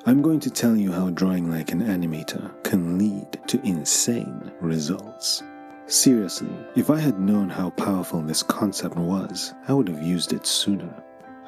I'm going to tell you how drawing like an animator can lead to insane results. Seriously, if I had known how powerful this concept was, I would have used it sooner.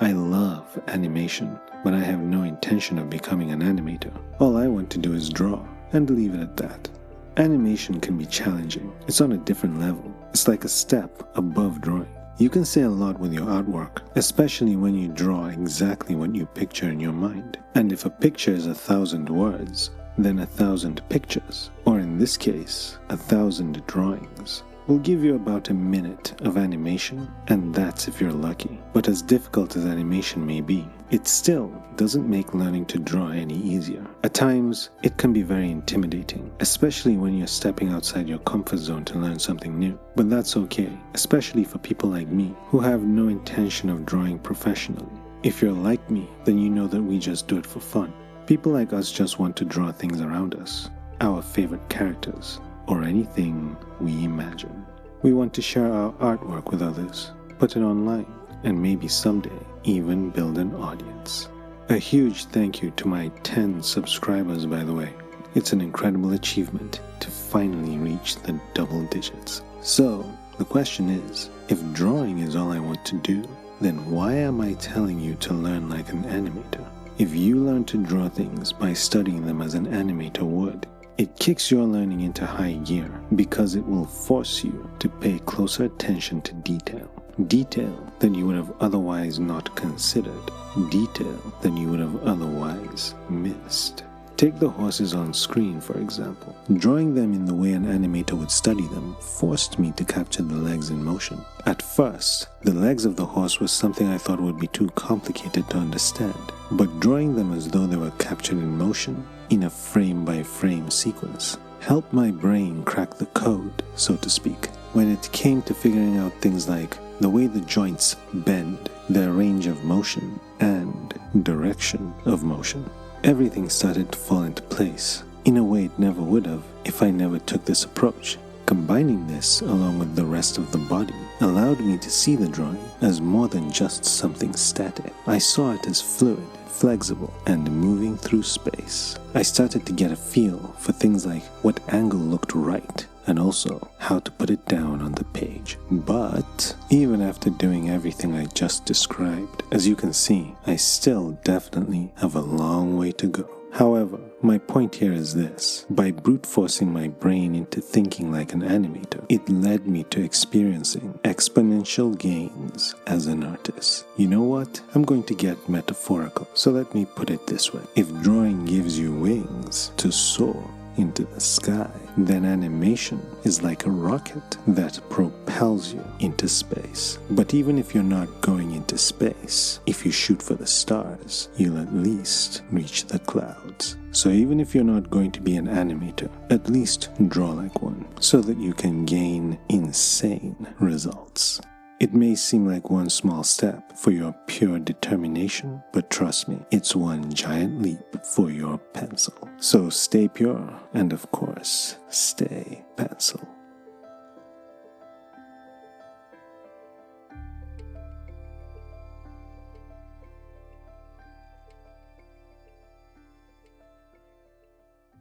I love animation, but I have no intention of becoming an animator. All I want to do is draw, and leave it at that. Animation can be challenging. It's on a different level. It's like a step above drawing. You can say a lot with your artwork, especially when you draw exactly what you picture in your mind. And if a picture is 1,000 words, then 1,000 pictures, or in this case, 1,000 drawings, will give you about a minute of animation, and that's if you're lucky. But as difficult as animation may be, it still doesn't make learning to draw any easier. At times, it can be very intimidating, especially when you're stepping outside your comfort zone to learn something new. But that's okay, especially for people like me, who have no intention of drawing professionally. If you're like me, then you know that we just do it for fun. People like us just want to draw things around us, our favorite characters, or anything we imagine. We want to share our artwork with others, put it online, and maybe someday even build an audience. A huge thank you to my 10 subscribers, by the way. It's an incredible achievement to finally reach the double digits. So, the question is, if drawing is all I want to do, then why am I telling you to learn like an animator? If you learn to draw things by studying them as an animator would, it kicks your learning into high gear because it will force you to pay closer attention to detail. Detail that you would have otherwise not considered. Detail that you would have otherwise missed. Take the horses on screen, for example. Drawing them in the way an animator would study them forced me to capture the legs in motion. At first, the legs of the horse was something I thought would be too complicated to understand, but drawing them as though they were captured in motion, in a frame-by-frame sequence, helped my brain crack the code, so to speak, when it came to figuring out things like the way the joints bend, their range of motion, and direction of motion. Everything started to fall into place, in a way it never would have if I never took this approach. Combining this along with the rest of the body allowed me to see the drawing as more than just something static. I saw it as fluid, flexible, and moving through space. I started to get a feel for things like what angle looked right, and also how to put it down on the page. But even after doing everything I just described, as you can see, I still definitely have a long way to go. However, my point here is this. By brute forcing my brain into thinking like an animator, it led me to experiencing exponential gains as an artist. You know what? I'm going to get metaphorical, so let me put it this way. If drawing gives you wings to soar into the sky, then animation is like a rocket that propels you into space. But even if you're not going into space, if you shoot for the stars, you'll at least reach the clouds. So even if you're not going to be an animator, at least draw like one, so that you can gain insane results. It may seem like one small step for your pure determination, but trust me, it's one giant leap for your pencil. So stay pure, and of course, stay pencil.